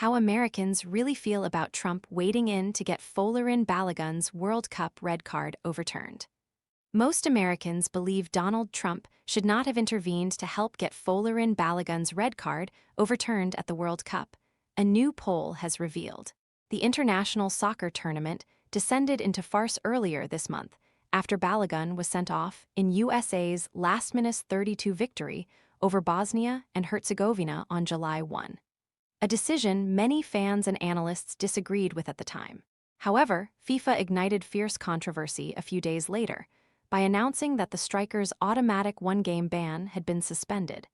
How Americans really feel about Trump wading in to get Folarin Balogun's World Cup red card overturned. Most Americans believe Donald Trump should not have intervened to help get Folarin Balogun's red card overturned at the World Cup, a new poll has revealed. The international soccer tournament descended into farce earlier this month after Balogun was sent off in USA's last-minute 32 victory over Bosnia and Herzegovina on July 1. A decision many fans and analysts disagreed with at the time. However, FIFA ignited fierce controversy a few days later by announcing that the striker's automatic one-game ban had been suspended,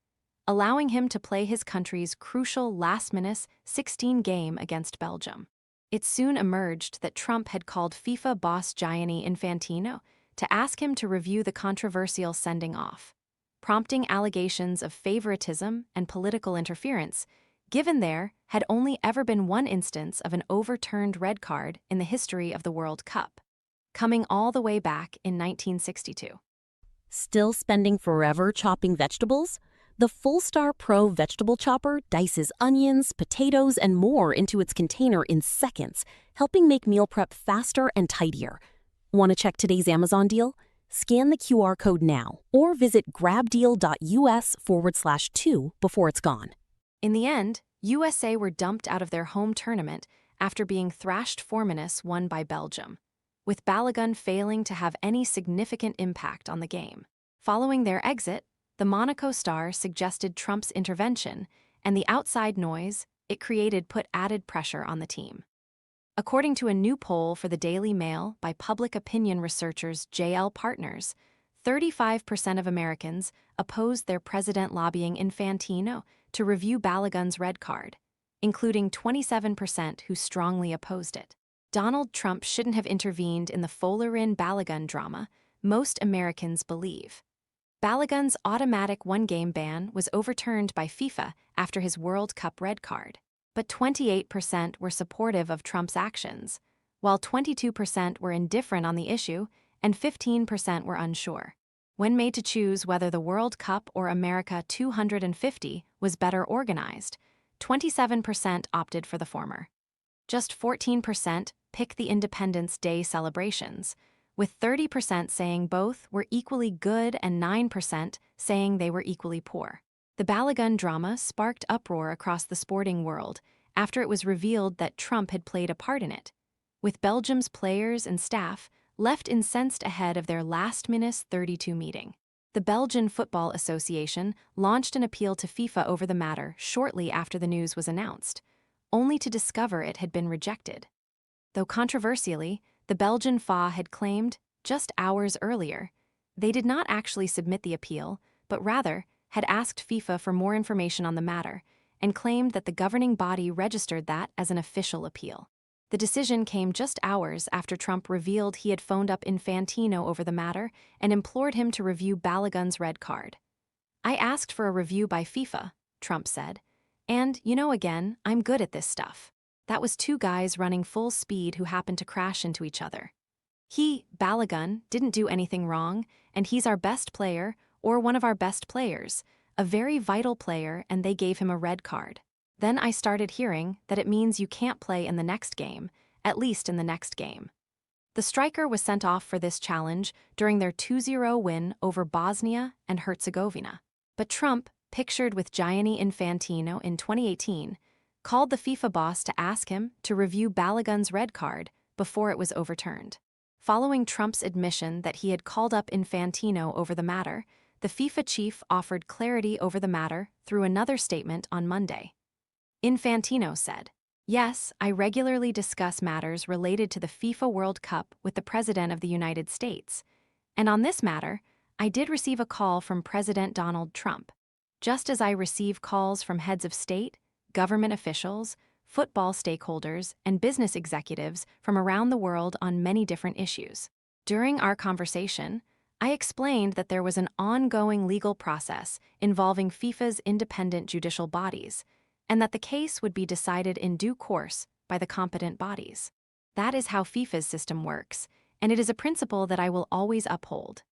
allowing him to play his country's crucial last-minute 16 game against Belgium. It soon emerged that Trump had called FIFA boss Gianni Infantino to ask him to review the controversial sending off, prompting allegations of favoritism and political interference, given there had only ever been one instance of an overturned red card in the history of the World Cup, coming all the way back in 1962. Still spending forever chopping vegetables? The Full-Star Pro vegetable chopper dices onions, potatoes, and more into its container in seconds, helping make meal prep faster and tidier. Want to check today's Amazon deal? Scan the QR code now or visit grabdeal.us/2 before it's gone. In the end, USA were dumped out of their home tournament after being thrashed 4-1 by Belgium, with Balogun failing to have any significant impact on the game. Following their exit, the Monaco star suggested Trump's intervention, and the outside noise it created put added pressure on the team. According to a new poll for the Daily Mail by public opinion researchers JL Partners, 35% of Americans opposed their president lobbying Infantino to review Balogun's red card, including 27% who strongly opposed it. Donald Trump shouldn't have intervened in the Folarin Balogun drama, most Americans believe. Balogun's automatic one-game ban was overturned by FIFA after his World Cup red card, but 28% were supportive of Trump's actions, while 22% were indifferent on the issue and 15% were unsure. When made to choose whether the World Cup or America 250 was better organized, 27% opted for the former. Just 14% picked the Independence Day celebrations, with 30% saying both were equally good and 9% saying they were equally poor. The Balogun drama sparked uproar across the sporting world after it was revealed that Trump had played a part in it, with Belgium's players and staff left incensed ahead of their last-minute 32 meeting. The Belgian Football Association launched an appeal to FIFA over the matter shortly after the news was announced, only to discover it had been rejected. Though controversially, the Belgian FA had claimed, just hours earlier, they did not actually submit the appeal, but rather had asked FIFA for more information on the matter and claimed that the governing body registered that as an official appeal. The decision came just hours after Trump revealed he had phoned up Infantino over the matter and implored him to review Balogun's red card. "I asked for a review by FIFA," Trump said, "and, again, I'm good at this stuff. That was two guys running full speed who happened to crash into each other. Balogun, didn't do anything wrong, and he's our best player, or one of our best players, a very vital player, and they gave him a red card. Then I started hearing that it means you can't play in the next game, at least in the next game." The striker was sent off for this challenge during their 2-0 win over Bosnia and Herzegovina. But Trump, pictured with Gianni Infantino in 2018, called the FIFA boss to ask him to review Balogun's red card before it was overturned. Following Trump's admission that he had called up Infantino over the matter, the FIFA chief offered clarity over the matter through another statement on Monday. Infantino said, "Yes, I regularly discuss matters related to the FIFA World Cup with the President of the United States, and on this matter, I did receive a call from President Donald Trump, just as I receive calls from heads of state, government officials, football stakeholders, and business executives from around the world on many different issues. During our conversation, I explained that there was an ongoing legal process involving FIFA's independent judicial bodies, and that the case would be decided in due course by the competent bodies. That is how FIFA's system works, and it is a principle that I will always uphold."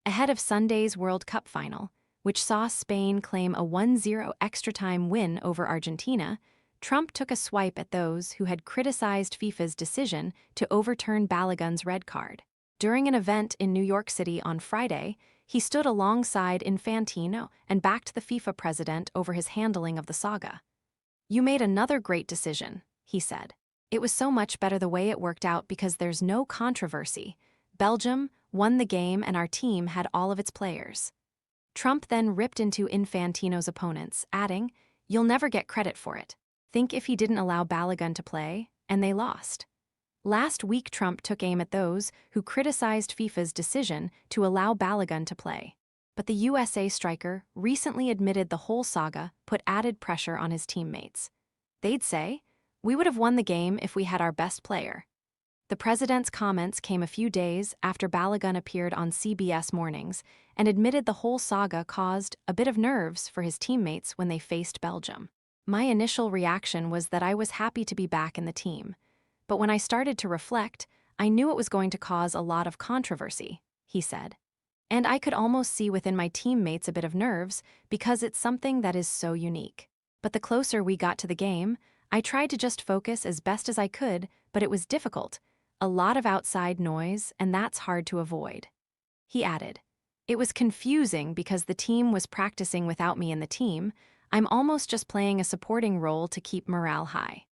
Ahead of Sunday's World Cup final, which saw Spain claim a 1-0 extra-time win over Argentina, Trump took a swipe at those who had criticized FIFA's decision to overturn Balogun's red card. During an event in New York City on Friday, he stood alongside Infantino and backed the FIFA president over his handling of the saga. "You made another great decision," he said. "It was so much better the way it worked out because there's no controversy. Belgium won the game and our team had all of its players." Trump then ripped into Infantino's opponents, adding, "You'll never get credit for it. Think if he didn't allow Balogun to play, and they lost." Last week, Trump took aim at those who criticized FIFA's decision to allow Balogun to play. But the USA striker recently admitted the whole saga put added pressure on his teammates. They'd say, "We would have won the game if we had our best player." The president's comments came a few days after Balogun appeared on CBS Mornings and admitted the whole saga caused a bit of nerves for his teammates when they faced Belgium. "My initial reaction was that I was happy to be back in the team. But when I started to reflect, I knew it was going to cause a lot of controversy," he said. "And I could almost see within my teammates a bit of nerves because it's something that is so unique. But the closer we got to the game, I tried to just focus as best as I could, but it was difficult. A lot of outside noise, and that's hard to avoid." He added, "It was confusing because the team was practicing without me in the team. I'm almost just playing a supporting role to keep morale high."